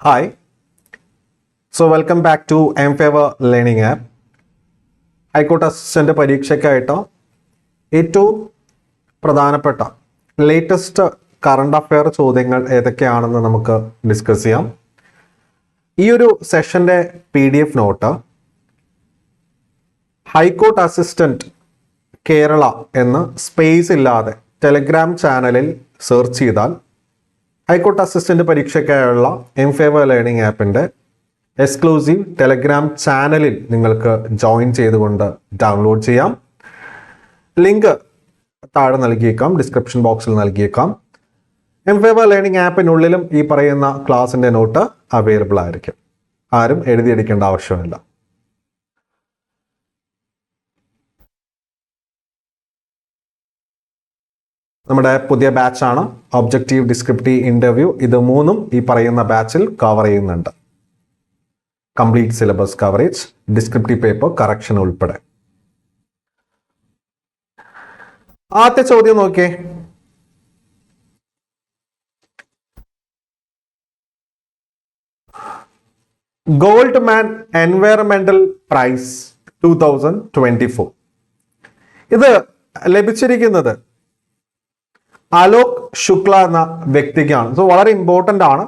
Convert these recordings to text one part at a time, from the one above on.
Hi, so welcome back to mFavor Learning App. High court assistant പരീക്ഷയ്ക്കായിട്ട് ഏറ്റവും പ്രധാനപ്പെട്ട latest current affair ചോദ്യങ്ങൾ ഏതൊക്കെയാണെന്ന് നമുക്ക് ഡിസ്കസ് ചെയ്യാം. ഈ ഒരു സെഷൻ്റെ PDF note high court assistant Kerala എന്ന് സ്പേസ് ഇല്ലാതെ ടെലഗ്രാം ചാനലിൽ സെർച്ച് ചെയ്താൽ ഹൈക്കോർട്ട് അസിസ്റ്റന്റ് പരീക്ഷയ്ക്കായുള്ള mFavor ലേണിംഗ് ആപ്പിൻ്റെ എക്സ്ക്ലൂസീവ് ടെലഗ്രാം ചാനലിൽ നിങ്ങൾക്ക് ജോയിൻ ചെയ്തുകൊണ്ട് ഡൗൺലോഡ് ചെയ്യാം. ലിങ്ക് താഴെ നൽകിയേക്കാം, ഡിസ്ക്രിപ്ഷൻ ബോക്സിൽ നൽകിയേക്കാം. mFavor ലേണിംഗ് ആപ്പിനുള്ളിലും ഈ പറയുന്ന ക്ലാസിൻ്റെ നോട്ട് അവൈലബിൾ ആയിരിക്കും. ആരും എഴുതിയെടുക്കേണ്ട ആവശ്യമില്ല. നമ്മുടെ പുതിയ ബാച്ചാണ് ഒബ്ജക്റ്റീവ്, ഡിസ്ക്രിപ്റ്റീവ്, ഇൻ്റർവ്യൂ. ഇത് മൂന്നും ഈ പറയുന്ന ബാച്ചിൽ കവർ ചെയ്യുന്നുണ്ട്. Complete syllabus coverage, descriptive paper correction ഉൾപ്പെടെ. ആദ്യത്തെ ചോദ്യം നോക്കിയേ. ഗോൾഡ്മാൻ എൻവയറമെന്റൽ പ്രൈസ് 2024 ഇത് ലഭിച്ചിരിക്കുന്നത് അലോക് ശുക്ല എന്ന വ്യക്തിക്കാണ്. സോ വളരെ ഇമ്പോർട്ടൻ്റ് ആണ്.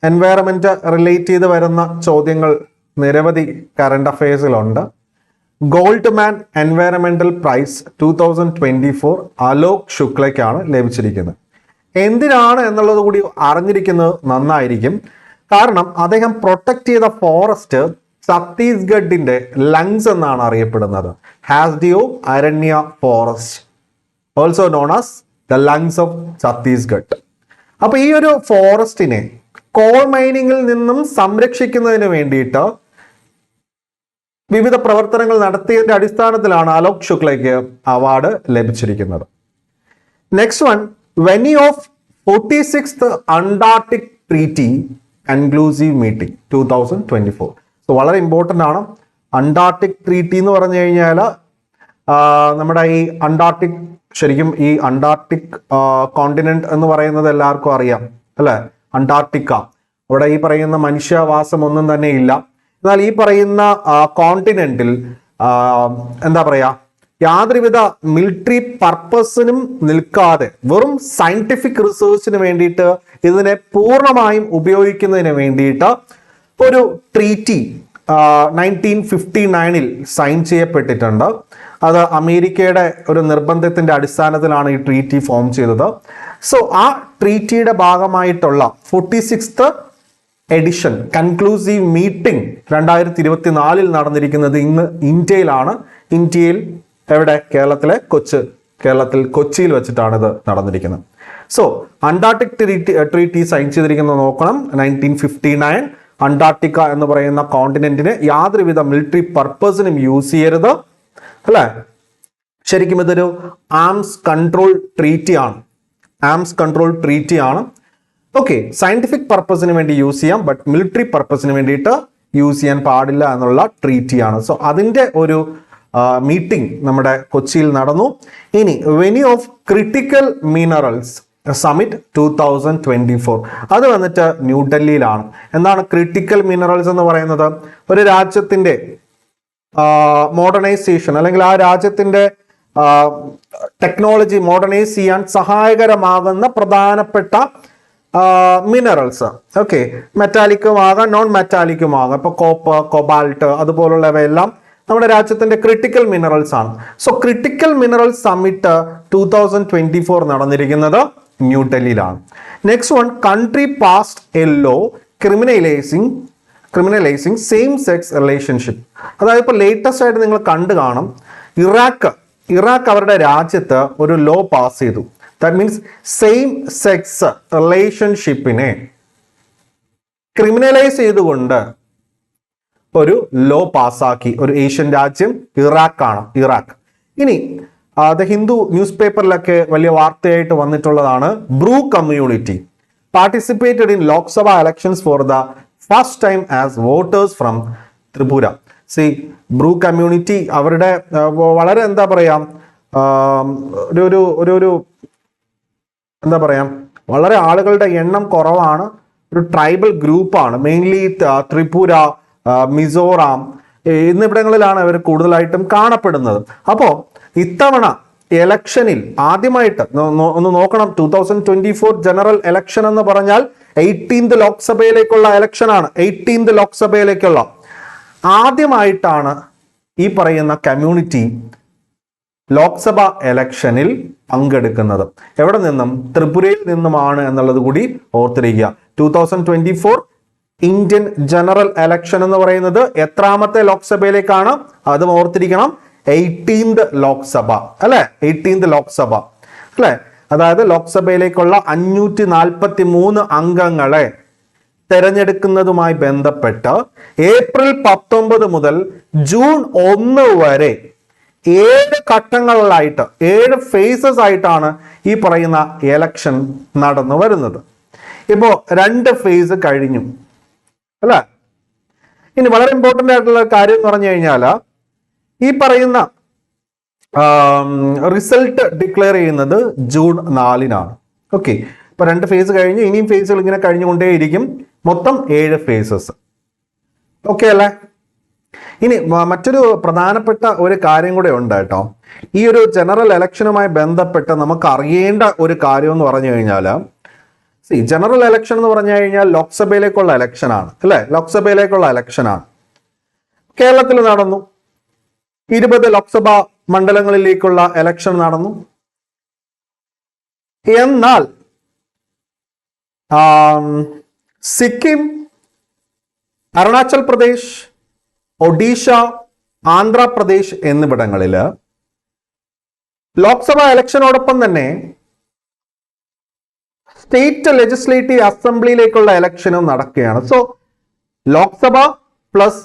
എൻവയറമെന്റ് റിലേറ്റ് ചെയ്ത് വരുന്ന ചോദ്യങ്ങൾ നിരവധി കറണ്ട് അഫയേഴ്സിലുണ്ട്. ഗോൾഡ്മാൻ എൻവയറമെന്റൽ പ്രൈസ് 2024 അലോക് ശുക്ലയ്ക്കാണ് ലഭിച്ചിരിക്കുന്നത്. എന്തിനാണ് എന്നുള്ളത് കൂടി അറിഞ്ഞിരിക്കുന്നത് നന്നായിരിക്കും. കാരണം അദ്ദേഹം പ്രൊട്ടക്ട് ചെയ്ത ഫോറസ്റ്റ് ഛത്തീസ്ഗഡിന്റെ ലങ്സ് എന്നാണ് അറിയപ്പെടുന്നത്. Hasdeo Aranya forest, also known as the lungs of Chhattisgarh. അപ്പൊ ഈ ഒരു ഫോറസ്റ്റിനെ കോൾ മൈനിങ്ങിൽ നിന്നും സംരക്ഷിക്കുന്നതിന് വേണ്ടിയിട്ട് വിവിധ പ്രവർത്തനങ്ങൾ നടത്തിയതിന്റെ അടിസ്ഥാനത്തിലാണ് അലോക് ശുക്ലയ്ക്ക് അവാർഡ് ലഭിച്ചിരിക്കുന്നത്. Next one, venue of 46th Antarctic treaty conclusive meeting 2024. So വളരെ ഇമ്പോർട്ടൻ്റ് ആണ്. അന്റാർട്ടിക് ട്രീറ്റി എന്ന് പറഞ്ഞു കഴിഞ്ഞാൽ നമ്മുടെ ഈ അന്റാർട്ടിക്, ശരിക്കും ഈ അന്റാർട്ടിക് കോണ്ടിനെന്റ് എന്ന് പറയുന്നത് എല്ലാവർക്കും അറിയാം അല്ലെ, അന്റാർട്ടിക്ക. അവിടെ ഈ പറയുന്ന മനുഷ്യവാസം ഒന്നും തന്നെ ഇല്ല. എന്നാൽ ഈ പറയുന്ന കോണ്ടിനെന്റിൽ എന്താ പറയാ, യാതൊരുവിധ മിലിറ്ററി പർപ്പസിനും നിൽക്കാതെ വെറും സയന്റിഫിക് റിസർച്ചിന് വേണ്ടിയിട്ട് ഇതിനെ പൂർണ്ണമായും ഉപയോഗിക്കുന്നതിന് വേണ്ടിയിട്ട് ഒരു ട്രീറ്റി 1959 സൈൻ ചെയ്യപ്പെട്ടിട്ടുണ്ട്. അത് അമേരിക്കയുടെ ഒരു നിർബന്ധത്തിന്റെ അടിസ്ഥാനത്തിലാണ് ഈ ട്രീറ്റി ഫോം ചെയ്തത്. സോ ആ ട്രീറ്റിയുടെ ഭാഗമായിട്ടുള്ള 46th എഡിഷൻ കൺക്ലൂസീവ് മീറ്റിംഗ് 2024 നടന്നിരിക്കുന്നത് ഇന്ന് ഇന്ത്യയിലാണ്. ഇന്ത്യയിൽ എവിടെ? കേരളത്തിൽ കൊച്ചിയിൽ വെച്ചിട്ടാണ് ഇത് നടന്നിരിക്കുന്നത്. സോ അന്റാർട്ടിക് ട്രീറ്റി സൈൻ ചെയ്തിരിക്കുന്നത് നോക്കണം. 1959 അന്റാർട്ടിക്ക എന്ന് പറയുന്ന കോണ്ടിനെന്റിനെ യാതൊരുവിധ മിലിറ്ററി പർപ്പസിനും യൂസ് ചെയ്യരുത് അല്ലെ. ശരിക്കും ഇതൊരു ആംസ് കൺട്രോൾ ട്രീറ്റി ആണ്. ഓക്കെ, സയന്റിഫിക് പർപ്പസിന് വേണ്ടി യൂസ് ചെയ്യാം, ബട്ട് മിലിറ്ററി പർപ്പസിന് വേണ്ടിയിട്ട് യൂസ് ചെയ്യാൻ പാടില്ല എന്നുള്ള ട്രീറ്റിയാണ്. സോ അതിൻ്റെ ഒരു മീറ്റിംഗ് നമ്മുടെ കൊച്ചിയിൽ നടന്നു. ഇനി venue of critical minerals summit 2024 അത് വന്നിട്ട് ന്യൂഡൽഹിയിലാണ്. എന്താണ് ക്രിട്ടിക്കൽ മിനറൽസ് എന്ന് പറയുന്നത്? ഒരു രാജ്യത്തിന്റെ മോഡേണൈസേഷൻ അല്ലെങ്കിൽ ആ രാജ്യത്തിന്റെ ടെക്നോളജി മോഡേണൈസ് ചെയ്യാൻ സഹായകരമാകുന്ന പ്രധാനപ്പെട്ട മിനറൽസ്. ഓക്കെ, മെറ്റാലിക്കും ആകാം, നോൺ മെറ്റാലിക്കും ആകാം. ഇപ്പൊ കോപ്പർ, കൊബാൾട്ട് അതുപോലുള്ളവയെല്ലാം നമ്മുടെ രാജ്യത്തിന്റെ ക്രിട്ടിക്കൽ മിനറൽസ് ആണ്. സോ ക്രിട്ടിക്കൽ മിനറൽസ് സമ്മിറ്റ് 2024 നടന്നിരിക്കുന്നത് ന്യൂഡൽഹിയിലാണ്. Next one, country passed a law criminalising same sex relationship. അതായത് ഇപ്പോൾ ലേറ്റസ്റ്റ് ആയിട്ട് നിങ്ങൾ കണ്ടു കാണും, ഇറാഖ് അവരുടെ രാജ്യത്ത് ഒരു ലോ പാസ് ചെയ്തു. ദാറ്റ് മീൻസ് സെയിം സെക്സ് റിലേഷൻഷിപ്പിനെ ക്രിമിനലൈസ് ചെയ്തുകൊണ്ട് ഒരു ലോ പാസ്സാക്കി. ഒരു ഏഷ്യൻ രാജ്യം ഇറാഖ്. ഇനി ദ ഹിന്ദു ന്യൂസ് പേപ്പറിലൊക്കെ വലിയ വാർത്തയായിട്ട് വന്നിട്ടുള്ളതാണ്. Bru community participated in Lok Sabha elections for the first time as voters from Tripura. Bru community അവരുടെ വളരെ എന്താ പറയാ, ഒരു എന്താ പറയാ, വളരെ ആളുകളുടെ എണ്ണം കുറവാണ്. ഒരു ട്രൈബൽ ഗ്രൂപ്പാണ്. മെയിൻലി ത്രിപുര, മിസോറാം എന്നിവിടങ്ങളിലാണ് അവർ കൂടുതലായിട്ടും കാണപ്പെടുന്നത്. അപ്പോൾ ഇത്തവണ എലക്ഷനിൽ ആദ്യമായിട്ട് ഒന്ന് നോക്കണം, 2024 ജനറൽ എലക്ഷൻ എന്ന് പറഞ്ഞാൽ 18th ലോക്സഭയിലേക്കുള്ള എലക്ഷനാണ്. 18th ലോക്സഭയിലേക്കുള്ള ആദ്യമായിട്ടാണ് ഈ പറയുന്ന കമ്മ്യൂണിറ്റി ലോക്സഭ എലക്ഷനിൽ പങ്കെടുക്കുന്നത്. എവിടെ നിന്നും? ത്രിപുരയിൽ നിന്നുമാണ് എന്നുള്ളത് കൂടി ഓർത്തിരിക്കുക. 2024 ഇന്ത്യൻ ജനറൽ എലക്ഷൻ എന്ന് പറയുന്നത് എത്രാമത്തെ ലോക്സഭയിലേക്കാണ്? അതും ഓർത്തിരിക്കണം, 18th ലോക്സഭ അല്ലെ, 18th ലോക്സഭ അല്ലെ. അതായത് ലോക്സഭയിലേക്കുള്ള 543 അംഗങ്ങളെ തെരഞ്ഞെടുക്കുന്നതുമായി ബന്ധപ്പെട്ട് ഏപ്രിൽ 19 മുതൽ ജൂൺ 1 വരെ 7 ഘട്ടങ്ങളിലായിട്ട് 7 ഫേസസ് ആയിട്ടാണ് ഈ പറയുന്ന എലക്ഷൻ നടന്നു വരുന്നത്. ഇപ്പോ 2 ഫേസ് കഴിഞ്ഞു അല്ലെ. ഇനി വളരെ ഇമ്പോർട്ടന്റ് ആയിട്ടുള്ള കാര്യം എന്ന് പറഞ്ഞു കഴിഞ്ഞാൽ ഈ പറയുന്ന റിസൾട്ട് ഡിക്ലെയർ ചെയ്യുന്നത് ജൂൺ 4-നാണ്. ഓക്കെ, ഇപ്പൊ 2 ഫേസ് കഴിഞ്ഞു, ഇനിയും ഫേസുകൾ ഇങ്ങനെ കഴിഞ്ഞുകൊണ്ടേയിരിക്കും. മൊത്തം 7 ഫേസസ്. ഓക്കെ അല്ലേ? ഇനി മറ്റൊരു പ്രധാനപ്പെട്ട ഒരു കാര്യം കൂടെ ഉണ്ട് കേട്ടോ. ഈ ഒരു ജനറൽ എലക്ഷനുമായി ബന്ധപ്പെട്ട് നമുക്ക് അറിയേണ്ട ഒരു കാര്യം എന്ന് പറഞ്ഞു കഴിഞ്ഞാൽ, ജനറൽ എലക്ഷൻ എന്ന് പറഞ്ഞു കഴിഞ്ഞാൽ ലോക്സഭയിലേക്കുള്ള എലക്ഷനാണ് അല്ലെ, ലോക്സഭയിലേക്കുള്ള എലക്ഷനാണ്. കേരളത്തിൽ നടന്നു, 20 ലോക്സഭാ മണ്ഡലങ്ങളിലേക്കുള്ള എലക്ഷൻ നടന്നു. എന്നാൽ സിക്കിം, അരുണാചൽ പ്രദേശ്, ഒഡീഷ, ആന്ധ്രാപ്രദേശ് എന്നിവിടങ്ങളിൽ ലോക്സഭാ ഇലക്ഷനോടൊപ്പം തന്നെ സ്റ്റേറ്റ് ലെജിസ്ലേറ്റീവ് അസംബ്ലിയിലേക്കുള്ള ഇലക്ഷനും നടക്കുകയാണ്. So Lok Sabha plus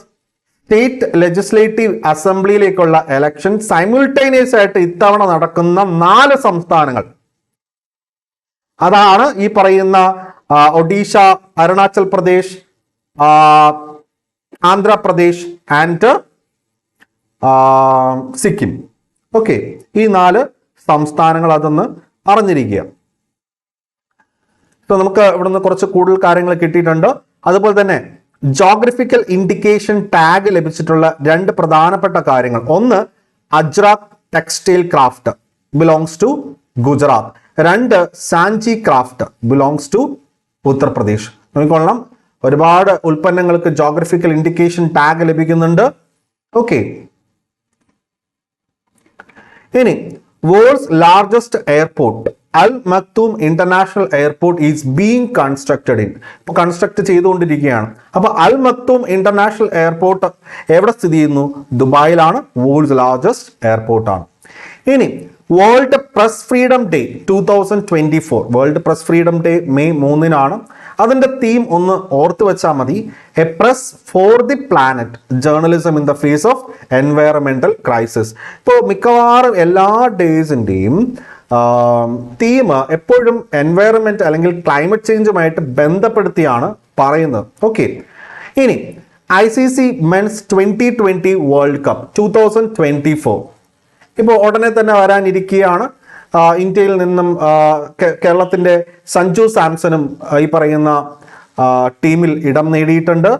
state legislative അസംബ്ലിയിലേക്കുള്ള ഇലക്ഷൻ സൈമിൾട്ടേനിയസ് ആയിട്ട് ഇത്തവണ നടക്കുന്ന 4 സംസ്ഥാനങ്ങൾ. അതാണ് ഈ പറയുന്ന ഒഡീഷ, അരുണാചൽ പ്രദേശ്, ആന്ധ്രാപ്രദേശ് ആൻഡ് സിക്കിം. ഓക്കെ, ഈ 4 സംസ്ഥാനങ്ങൾ അതൊന്ന് അറിഞ്ഞിരിക്കുക. ഇപ്പൊ നമുക്ക് ഇവിടുന്ന് കുറച്ച് കൂടുതൽ കാര്യങ്ങൾ കിട്ടിയിട്ടുണ്ട്. അതുപോലെ തന്നെ ജോഗ്രഫിക്കൽ ഇൻഡിക്കേഷൻ ടാഗ് ലഭിച്ചിട്ടുള്ള 2 പ്രധാനപ്പെട്ട കാര്യങ്ങൾ. ഒന്ന്, Ajrakh textile craft belongs to Gujarat. 2, Sanjhi craft belongs to Uttar Pradesh. നോക്കിക്കൊള്ളാം, ഒരുപാട് ഉൽപ്പന്നങ്ങൾക്ക് ജോഗ്രഫിക്കൽ ഇൻഡിക്കേഷൻ ടാഗ് ലഭിക്കുന്നുണ്ട്. ഓക്കെ, ഇനി world's largest airport Al Maktoum international airport is being constructed in. ഇപ്പൊ കൺസ്ട്രക്ട് ചെയ്തുകൊണ്ടിരിക്കുകയാണ്. അപ്പൊ അൽ മക്തൂം ഇന്റർനാഷണൽ എയർപോർട്ട് എവിടെ സ്ഥിതി ചെയ്യുന്നു? ദുബായിലാണ്. വേൾഡ്സ് ലാർജസ്റ്റ് എയർപോർട്ടാണ്. ഇനി world press freedom day 2024, world press freedom day May 3-നാണ്. അതിന്റെ തീം ഒന്ന് ഓർത്ത് വെച്ചാൽ മതി, a press for the planet, journalism in the face of environmental crisis. ഇപ്പോൾ മിക്കവാറും എല്ലാ ഡേയ്സിന്റെയും തീം എപ്പോഴും എൻവയറമെന്റ് അല്ലെങ്കിൽ ക്ലൈമറ്റ് ചേഞ്ചുമായിട്ട് ബന്ധപ്പെടുത്തിയാണ് പറയുന്നത്. ഓക്കെ, ഇനി ICC മെൻസ് 2020 വേൾഡ് കപ്പ് 2024 ഇപ്പോൾ ഉടനെ തന്നെ വരാനിരിക്കുകയാണ്. ഇന്ത്യയിൽ നിന്നും കേരളത്തിന്റെ സഞ്ജു സാംസണും ഈ പറയുന്ന ടീമിൽ ഇടം നേടിയിട്ടുണ്ട്.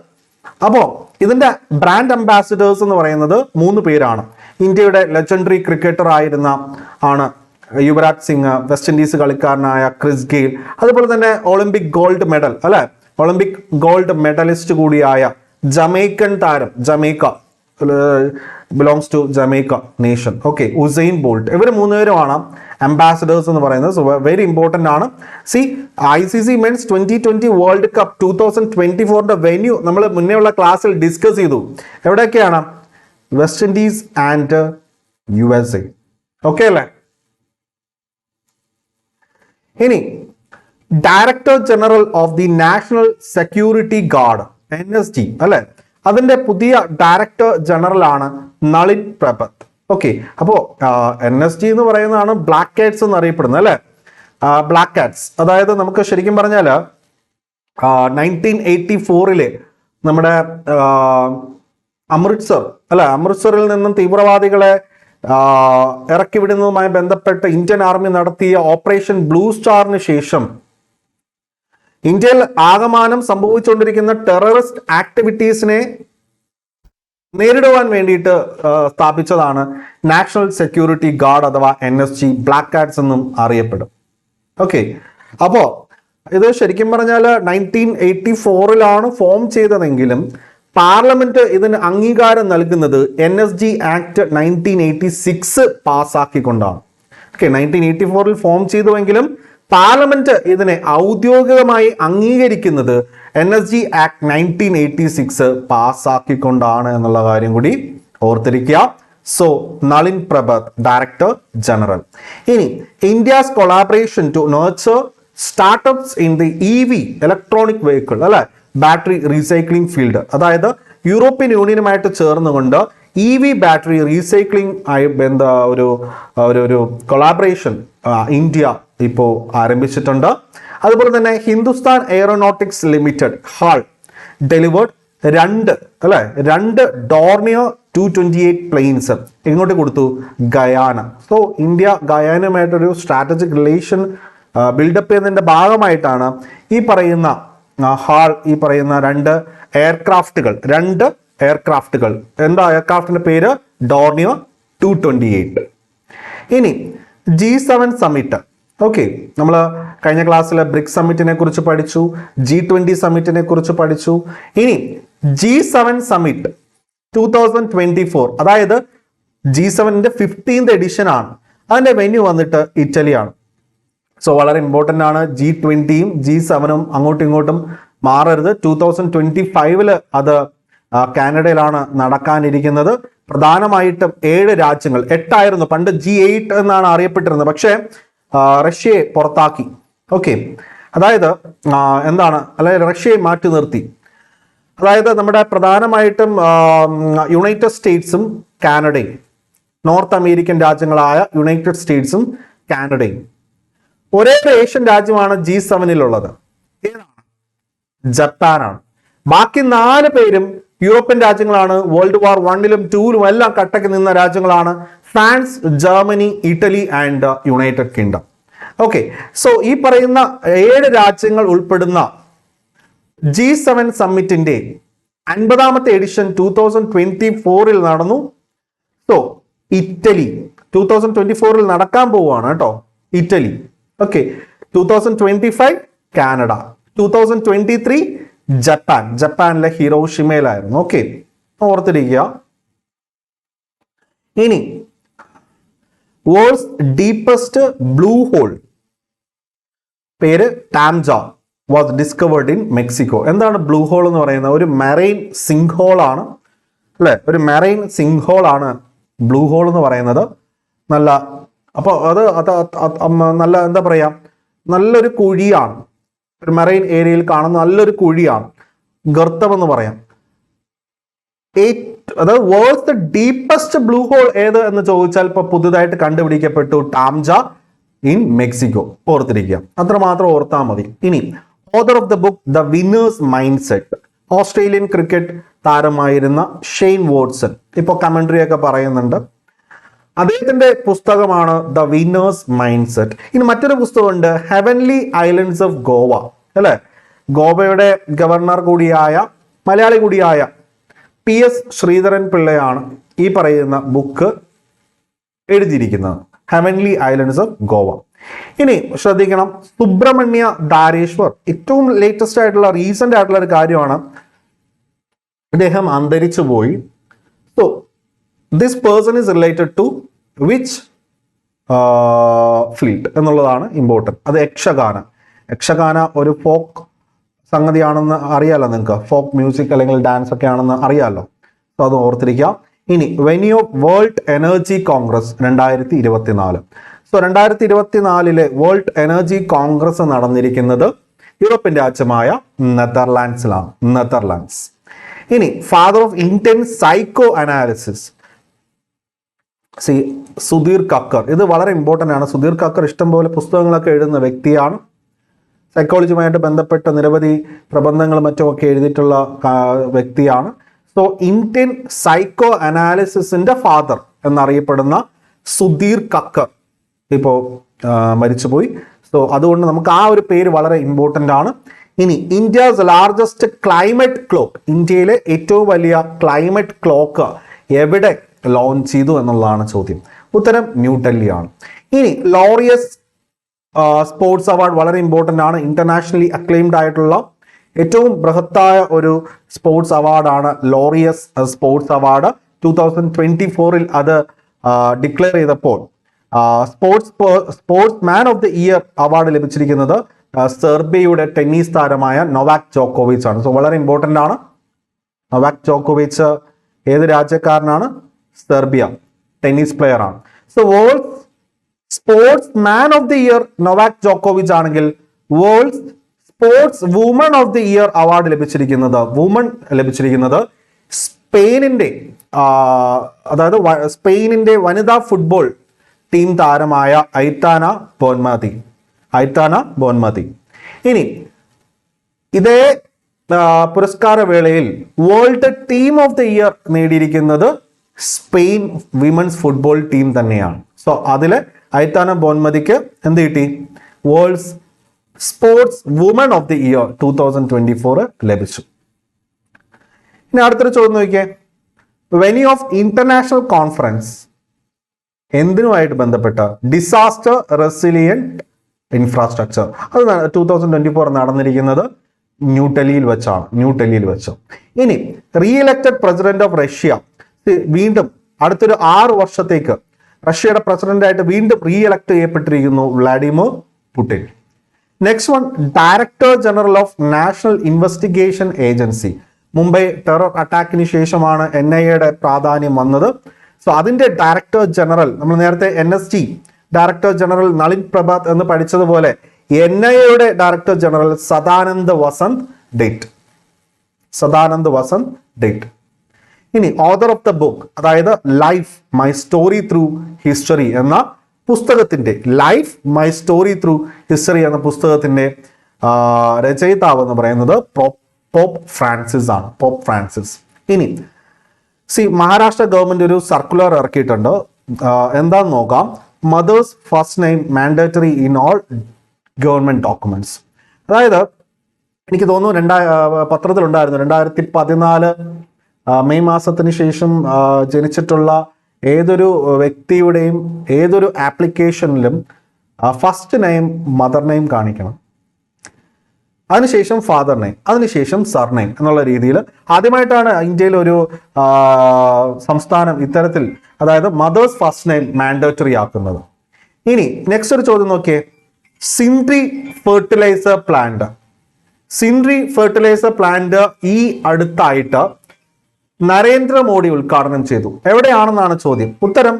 അപ്പോൾ ഇതിന്റെ ബ്രാൻഡ് അംബാസിഡേഴ്സ് എന്ന് പറയുന്നത് 3 പേരാണ്. ഇന്ത്യയുടെ ലെജൻഡറി ക്രിക്കറ്റർ ആയിരുന്ന യുവരാജ് സിംഗ്, വെസ്റ്റ് ഇൻഡീസ് കളിക്കാരനായ ക്രിസ് ഗെയിൽ, അതുപോലെ തന്നെ ഒളിമ്പിക് ഗോൾഡ് മെഡൽ അല്ലെ, ഒളിമ്പിക് ഗോൾഡ് മെഡലിസ്റ്റ് കൂടിയായ ജമൈക്കൻ താരം, Jamaica belongs to Jamaica nation. Okay, Usain Bolt, ഇവർ 3 പേരുമാണ് അംബാസിഡേഴ്സ് എന്ന് പറയുന്നത്. സോ വെരി ഇമ്പോർട്ടന്റ് ആണ്. ICC men's 2020 world cup 2024 venue നമ്മൾ മുന്നേ ഉള്ള ക്ലാസ്സിൽ ഡിസ്കസ് ചെയ്തു. എവിടെയൊക്കെയാണ്? West Indies and USA. Okay അല്ലേ? ഇനി director general of the national security guard NSG അല്ലെ, അതിന്റെ പുതിയ ഡയറക്ടർ ജനറൽ ആണ് നളിൻ പ്രഭത്. ഓക്കെ, അപ്പോ NSG എന്ന് പറയുന്നതാണ് ബ്ലാക്ക് കാറ്റ്സ് എന്ന് അറിയപ്പെടുന്നത് അല്ലെ. ബ്ലാക്ക് കാറ്റ്സ് അതായത് നമുക്ക് ശരിക്കും പറഞ്ഞാൽ 1984 നമ്മുടെ അമൃത്സർ അല്ലെ, അമൃത്സറിൽ നിന്നും തീവ്രവാദികളെ ഇറക്കി വിടുന്നതുമായി ബന്ധപ്പെട്ട് ഇന്ത്യൻ ആർമി നടത്തിയ ഓപ്പറേഷൻ ബ്ലൂ സ്റ്റാറിന് ശേഷം ഇന്ത്യയിൽ ആകമാനം സംഭവിച്ചുകൊണ്ടിരിക്കുന്ന ടെററിസ്റ്റ് ആക്ടിവിറ്റീസിനെ നേരിടുവാൻ വേണ്ടിയിട്ട് സ്ഥാപിച്ചതാണ് നാഷണൽ സെക്യൂരിറ്റി ഗാർഡ് അഥവാ NSG, ബ്ലാക്ക് കാറ്റ്സ് എന്നും അറിയപ്പെടും. ഓക്കെ, അപ്പോൾ ഇത് ശരിക്കും പറഞ്ഞാൽ 1984 ഫോം ചെയ്തതെങ്കിലും പാർലമെന്റ് ഇതിന് അംഗീകാരം നൽകുന്നത് NSG ആക്ട് 1986 പാസ്സാക്കിക്കൊണ്ടാണ്. ഓക്കെ, 1984 ഫോം ചെയ്തുവെങ്കിലും പാർലമെന്റ് ഇതിനെ ഔദ്യോഗികമായി അംഗീകരിക്കുന്നത് NSG ആക്ട് 1986 പാസ്സാക്കിക്കൊണ്ടാണ് എന്നുള്ള കാര്യം കൂടി ഓർത്തിരിക്കുക. So Nalin Prabhat, director general. ഇനി India's collaboration to nurture startups in the EV electronic vehicle അല്ലെ, ബാറ്ററി റീസൈക്ലിംഗ് ഫീൽഡ്, അതായത് യൂറോപ്യൻ യൂണിയനുമായിട്ട് ചേർന്നുകൊണ്ട് EV ബാറ്ററി റീസൈക്ലിംഗ് ആയി ഒരു കൊളാബറേഷൻ ഇന്ത്യ ഇപ്പോൾ ആരംഭിച്ചിട്ടുണ്ട്. അതുപോലെ തന്നെ Hindustan Aeronautics Limited HAL delivered രണ്ട് ഡോർണിയോ 228 പ്ലെയിൻസ് എങ്ങോട്ട് കൊടുത്തു? ഗയാന. സോ ഇന്ത്യ ഗയാനുമായിട്ടൊരു സ്ട്രാറ്റജിക് റിലേഷൻ ബിൽഡപ്പ് ചെയ്യുന്നതിന്റെ ഭാഗമായിട്ടാണ് ഈ പറയുന്ന HAL ഈ പറയുന്ന രണ്ട് എയർക്രാഫ്റ്റുകൾ എന്താ എയർക്രാഫ്റ്റിന്റെ പേര്? ഡോർണിയോ 228. ഇനി G7 സമ്മിറ്റ്. ഓക്കെ, നമ്മൾ കഴിഞ്ഞ ക്ലാസ്സിൽ ബ്രിക്സ് സമ്മിറ്റിനെ കുറിച്ച് പഠിച്ചു, G20 സമ്മിറ്റിനെ കുറിച്ച് പഠിച്ചു. ഇനി G7 സമ്മിറ്റ് 2024, അതായത് G7ന്റെ 15th എഡിഷൻ ആണ്. അതിന്റെ വെന്യൂ വന്നിട്ട് ഇറ്റലിയാണ്. സോ വളരെ ഇമ്പോർട്ടൻ്റ് ആണ്. G20യും G7ഉം അങ്ങോട്ടും ഇങ്ങോട്ടും മാറരുത്. 2025 അത് കാനഡയിലാണ് നടക്കാനിരിക്കുന്നത്. പ്രധാനമായിട്ടും 7 രാജ്യങ്ങൾ, 8 പണ്ട് G8 എന്നാണ് അറിയപ്പെട്ടിരുന്നത്, പക്ഷേ റഷ്യയെ പുറത്താക്കി. ഓക്കെ, അതായത് റഷ്യയെ മാറ്റി നിർത്തി. അതായത് നമ്മുടെ പ്രധാനമായിട്ടും യുണൈറ്റഡ് സ്റ്റേറ്റ്സും കാനഡയും, നോർത്ത് അമേരിക്കൻ രാജ്യങ്ങളായ യുണൈറ്റഡ് സ്റ്റേറ്റ്സും കാനഡയും. ഒരേ ഏഷ്യൻ രാജ്യമാണ് G7-ലുള്ളത്. ഏതാണ്? ജപ്പാനാണ്. ബാക്കി 4 പേരും യൂറോപ്യൻ രാജ്യങ്ങളാണ്. വേൾഡ് വാർ 1ലും 2ലും എല്ലാം കട്ടക്ക് നിന്ന രാജ്യങ്ങളാണ്. France, Germany, Italy and United kingdom. Okay, so ഈ പറയുന്ന 7 രാജ്യങ്ങൾ ഉൾപ്പെടുന്ന G7 സമ്മിറ്റിന്റെ 50ാമത്തെ എഡിഷൻ 2024 നടന്നു. സോ ഇറ്റലി 2024 നടക്കാൻ പോവുകയാണ് കേട്ടോ, ഇറ്റലി. ഓക്കെ, 2025 കാനഡ, 2023 ജപ്പാനിലെ ഹിരോഷിമയിലായിരുന്നു. ഓക്കെ, ഓർത്തിരിക്കുക. ഇനി വേൾഡ്സ് ഡീപ്പസ്റ്റ് ബ്ലൂ ഹോൾ, പേര് ടാംജ, വാസ് ഡിസ്കവേർഡ് ഇൻ മെക്സിക്കോ. എന്താണ് ബ്ലൂ ഹോൾ എന്ന് പറയുന്നത്? ഒരു മെറൈൻ സിങ്ക് ഹോൾ ആണ് അല്ലെ, ഒരു മെറൈൻ സിങ്ക് ഹോൾ ആണ് ബ്ലൂ ഹോൾ എന്ന് പറയുന്നത്. അപ്പോൾ അത് നല്ല എന്താ പറയാ, നല്ലൊരു കുഴിയാണ്. ഒരു മെറൈൻ ഏരിയയിൽ കാണുന്ന നല്ലൊരു കുഴിയാണ്, ഗർത്തം എന്ന് പറയാം. അതായത് വേൾഡ്സ് ഡീപ്പസ്റ്റ് ബ്ലൂ ഹോൾ ഏത് എന്ന് ചോദിച്ചാൽ ഇപ്പൊ പുതുതായിട്ട് കണ്ടുപിടിക്കപ്പെട്ടു, ടാംജ ഇൻ മെക്സിക്കോ. ഓർത്തിരിക്കുക, അത്രമാത്രം ഓർത്താൽ മതി. ഇനി author of the book the winner's mind set, Australian cricket താരമായിരുന്ന ഷെയ്ൻ വാട്സൺ, ഇപ്പോൾ കമന്ററി ഒക്കെ പറയുന്നുണ്ട്. അദ്ദേഹത്തിന്റെ പുസ്തകമാണ് ദ വിന്നേഴ്സ് മൈൻഡ് സെറ്റ്. ഇനി മറ്റൊരു പുസ്തകമുണ്ട്, ഹെവൻലി ഐലൻഡ്സ് ഓഫ് ഗോവ അല്ലെ, ഗോവയുടെ ഗവർണർ കൂടിയായ മലയാളി കൂടിയായ PS ശ്രീധരൻ പിള്ളയാണ് ഈ പറയുന്ന ബുക്ക് എഴുതിയിരിക്കുന്നത്, ഹെവൻലി ഐലൻഡ്സ് ഓഫ് ഗോവ. ഇനി ശ്രദ്ധിക്കണം, സുബ്രഹ്മണ്യ ധാരേശ്വർ, ഏറ്റവും ലേറ്റസ്റ്റ് ആയിട്ടുള്ള റീസെന്റ് ആയിട്ടുള്ള ഒരു കാര്യമാണ്, അദ്ദേഹം അന്തരിച്ചു പോയി. So this person is related to which fleet എന്നുള്ളതാണ് ഇമ്പോർട്ടൻറ്റ്. അത് യക്ഷഗാന ഒരു ഫോക്ക് സംഗതിയാണെന്ന് അറിയാലോ നിങ്ങൾക്ക്, ഫോക്ക് മ്യൂസിക് അല്ലെങ്കിൽ ഡാൻസ് ഒക്കെ ആണെന്ന് അറിയാമല്ലോ. സോ അത് ഓർത്തിരിക്കാം. ഇനി venue of world energy Congress 2024. So 2024 world energy Congress നടന്നിരിക്കുന്നത് യൂറോപ്യൻ രാജ്യമായ നെതർലാൻഡ്സ്. ഇനി father of Indian psycho analysis, Sudheer Kakkar. ഇത് വളരെ ഇമ്പോർട്ടൻ്റ് ആണ്. സുധീർ കക്കർ ഇഷ്ടംപോലെ പുസ്തകങ്ങളൊക്കെ എഴുതുന്ന വ്യക്തിയാണ്. സൈക്കോളജിയുമായിട്ട് ബന്ധപ്പെട്ട നിരവധി പ്രബന്ധങ്ങളും മറ്റുമൊക്കെ എഴുതിയിട്ടുള്ള വ്യക്തിയാണ്. സോ ഇന്ത്യൻ സൈക്കോ അനാലിസിസിന്റെ ഫാദർ എന്നറിയപ്പെടുന്ന സുധീർ കക്കർ ഇപ്പോൾ മരിച്ചുപോയി. സോ അതുകൊണ്ട് നമുക്ക് ആ ഒരു പേര് വളരെ ഇമ്പോർട്ടൻ്റ് ആണ്. ഇനി ഇന്ത്യസ് ലാർജസ്റ്റ് ക്ലൈമറ്റ് ക്ലോക്ക്, ഇന്ത്യയിലെ ഏറ്റവും വലിയ ക്ലൈമറ്റ് ക്ലോക്ക് എവിടെ ലോഞ്ച് ചെയ്തു എന്നുള്ളതാണ് ചോദ്യം. ഉത്തരം ന്യൂഡൽഹിയാണ്. ഇനി ലോറിയസ് സ്പോർട്സ് അവാർഡ് വളരെ ഇമ്പോർട്ടൻ്റ് ആണ്. ഇന്റർനാഷണലി അക്ലെയിംഡ് ആയിട്ടുള്ള ഏറ്റവും ബൃഹത്തായ ഒരു സ്പോർട്സ് അവാർഡാണ് ലോറിയസ് സ്പോർട്സ് അവാർഡ്. 2024 അത് ഡിക്ലെയർ ചെയ്തപ്പോൾ sports man of the year award ലഭിച്ചിരിക്കുന്നത് സെർബിയയുടെ ടെന്നീസ് താരമായ നൊവാക് ജോക്കോവിച്ച് ആണ്. സോ വളരെ ഇമ്പോർട്ടൻ്റ് ആണ്. നൊവാക് ജോക്കോവിച്ച് ഏത് രാജ്യക്കാരനാണ്? സെർബിയ, ടെന്നീസ് പ്ലെയർ ആണ്. So world sports man of the year Novak ജോക്കോവിച്ച് ആണെങ്കിൽ world sports woman of the year award ലഭിച്ചിരിക്കുന്നത് സ്പെയിനിന്റെ സ്പെയിനിന്റെ വനിതാ ഫുട്ബോൾ ടീം താരമായ ഐറ്റാന ബോൻമതി. ഇനി ഇതേ പുരസ്കാര വേളയിൽ world team of the year നേടിയിരിക്കുന്നത് സ്പെയിൻ വിമൻസ് ഫുട്ബോൾ ടീം തന്നെയാണ്. സോ അതില് ഐറ്റാന ബോൻമതിക്ക് എന്ത് കിട്ടി? World sports woman of the year 2024 ലഭിച്ചു. ഇനി അടുത്തൊരു ചോദ്യം നോക്കിയേ. വെന്യൂ ഓഫ് ഇന്റർനാഷണൽ കോൺഫറൻസ് എന്തിനുമായിട്ട് ബന്ധപ്പെട്ട? Disaster resilient infrastructure. അത് 2024 നടന്നിരിക്കുന്നത് ന്യൂഡൽഹിയിൽ വെച്ച്. ഇനി re elected president of Russia, വീണ്ടും അടുത്തൊരു 6 വർഷത്തേക്ക് റഷ്യയുടെ പ്രസിഡന്റായിട്ട് വീണ്ടും റീ ഇലക്ട് ചെയ്യപ്പെട്ടിരിക്കുന്നു Vladimir Putin. Next one, director general of national investigation agency. Mumbai terror അറ്റാക്കിന് ശേഷമാണ് NIA പ്രാധാന്യം വന്നത്. സോ അതിന്റെ ഡയറക്ടർ ജനറൽ, നമ്മൾ നേരത്തെ NSG director general Nalin Prabhat എന്ന് പഠിച്ചതുപോലെ NIA director general Sadanand Vasant Date. ഇനി ഓതർ ഓഫ് ദ ബുക്ക്, അതായത് life my story through history എന്ന പുസ്തകത്തിന്റെ രചയിതാവ് എന്ന് പറയുന്നത് പോപ്പ് ഫ്രാൻസിസ്. ഇനി മഹാരാഷ്ട്ര ഗവൺമെന്റ് ഒരു സർക്കുലർ ഇറക്കിയിട്ടുണ്ട്. എന്താന്ന് നോക്കാം. Mother's first name mandatory in all government documents. അതായത് എനിക്ക് തോന്നുന്നു പത്രത്തിലുണ്ടായിരുന്നു 2014 മെയ് മാസത്തിന് ശേഷം ജനിച്ചിട്ടുള്ള ഏതൊരു വ്യക്തിയുടെയും ഏതൊരു ആപ്ലിക്കേഷനിലും ഫസ്റ്റ് നെയിം മദർ നെയിം കാണിക്കണം, അതിനുശേഷം ഫാദർ നെയിം, അതിനുശേഷം സർനെയിം എന്നുള്ള രീതിയിൽ ആദ്യമായിട്ടാണ് ഇന്ത്യയിൽ ഒരു സംസ്ഥാനം ഇത്തരത്തിൽ, അതായത് മദേഴ്സ് ഫസ്റ്റ് നെയിം മാൻഡേറ്ററി ആക്കുന്നത്. ഇനി നെക്സ്റ്റ് ഒരു ചോദ്യം നോക്കിയേ. സിൻട്രി ഫെർട്ടിലൈസർ പ്ലാന്റ് ഈ അടുത്തായിട്ട് നരേന്ദ്രമോദി ഉദ്ഘാടനം ചെയ്തു. എവിടെയാണെന്നാണ് ചോദ്യം. ഉത്തരം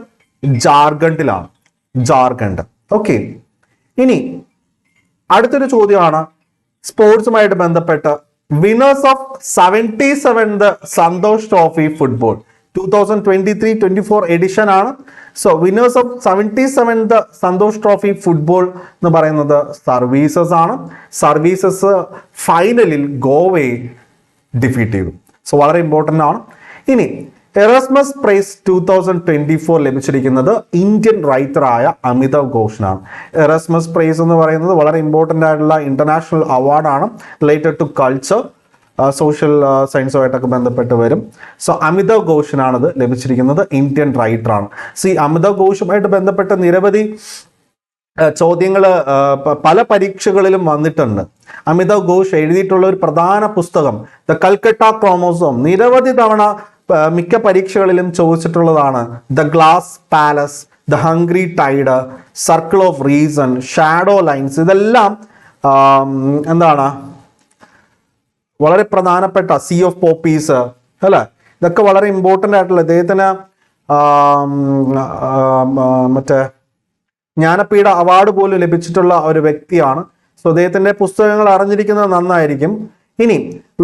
ജാർഖണ്ഡ്. ഓക്കെ. ഇനി അടുത്തൊരു ചോദ്യമാണ് സ്പോർട്സുമായിട്ട് ബന്ധപ്പെട്ട് winners of 77th Santosh trophy football 2023-24 edition ആണ്. So winners of 77th Santosh trophy football എന്ന് പറയുന്നത് സർവീസസ് ആണ്. സർവീസസ് ഫൈനലിൽ ഗോവയെ ഡിഫീറ്റ് ചെയ്തു. സോ വളരെ ഇമ്പോർട്ടൻ്റ് ആണ്. ഇനി എറസ്മസ് പ്രൈസ് 2024 ലഭിച്ചിരിക്കുന്നത് ഇന്ത്യൻ റൈറ്ററായ അമിതാവ് ഘോഷിനാണ്. എറസ്മസ് പ്രൈസ് എന്ന് പറയുന്നത് വളരെ ഇമ്പോർട്ടൻ്റ് ആയിട്ടുള്ള ഇന്റർനാഷണൽ അവാർഡാണ്, റിലേറ്റഡ് ടു കൾച്ചർ, സോഷ്യൽ സയൻസുമായിട്ടൊക്കെ ബന്ധപ്പെട്ട് വരും. സോ അമിതാവ് ഘോഷിനാണത് ലഭിച്ചിരിക്കുന്നത്, ഇന്ത്യൻ റൈറ്ററാണ്. അമിതാവ് ഘോഷുമായിട്ട് ബന്ധപ്പെട്ട നിരവധി ചോദ്യങ്ങൾ പല പരീക്ഷകളിലും വന്നിട്ടുണ്ട്. അമിതാവ് ഘോഷ് എഴുതിയിട്ടുള്ള ഒരു പ്രധാന പുസ്തകം ദ കൽക്കട്ട ക്രോമോസോം നിരവധി തവണ മിക്ക പരീക്ഷകളിലും ചോദിച്ചിട്ടുള്ളതാണ്. The glass palace, the hungry tide, circle of reason, shadow lines, ഇതെല്ലാം എന്താണ് വളരെ പ്രധാനപ്പെട്ട സീ ഓഫ് പോപ്പീസ് അല്ലേ, ഇതൊക്കെ വളരെ ഇമ്പോർട്ടൻ്റ് ആയിട്ടുള്ള അദ്ദേഹത്തിന് മറ്റേ ജ്ഞാനപീഠ അവാർഡ് പോലും ലഭിച്ചിട്ടുള്ള ഒരു വ്യക്തിയാണ്. സോ അദ്ദേഹത്തിന്റെ പുസ്തകങ്ങൾ അറിഞ്ഞിരിക്കുന്നത് നന്നായിരിക്കും. ഇനി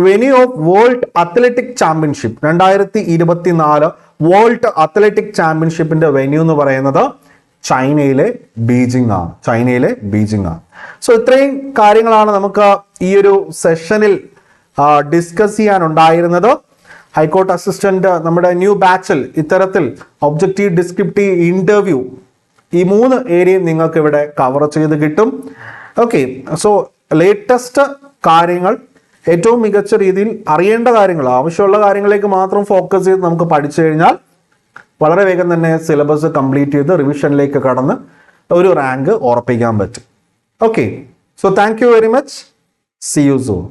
venue of world athletic championship 2024 world athletic ചാമ്പ്യൻഷിപ്പിന്റെ വെന്യൂ എന്ന് പറയുന്നത് ചൈനയിലെ ബീജിംഗ് ആണ്. സോ ഇത്രയും കാര്യങ്ങളാണ് നമുക്ക് ഈ ഒരു സെഷനിൽ ഡിസ്കസ് ചെയ്യാനുണ്ടായിരുന്നത്. ഹൈക്കോർട്ട് അസിസ്റ്റന്റ് നമ്മുടെ ന്യൂ ബാച്ചിൽ ഇത്തരത്തിൽ ഒബ്ജക്റ്റീവ്, ഡിസ്ക്രിപ്റ്റീവ്, ഇന്റർവ്യൂ ഈ 3 ഏരിയയും നിങ്ങൾക്ക് ഇവിടെ കവർ ചെയ്ത് കിട്ടും. ഓക്കെ. സോ ലേറ്റസ്റ്റ് കാര്യങ്ങൾ ഏറ്റവും മികച്ച രീതിയിൽ അറിയേണ്ട കാര്യങ്ങൾ, ആവശ്യമുള്ള കാര്യങ്ങളിലേക്ക് മാത്രം ഫോക്കസ് ചെയ്ത് നമുക്ക് പഠിച്ചു കഴിഞ്ഞാൽ വളരെ വേഗം തന്നെ സിലബസ് കംപ്ലീറ്റ് ചെയ്ത് റിവിഷനിലേക്ക് കടന്ന് ഒരു റാങ്ക് ഉറപ്പിക്കാൻ പറ്റും. Okay, so thank you very much. C you soon.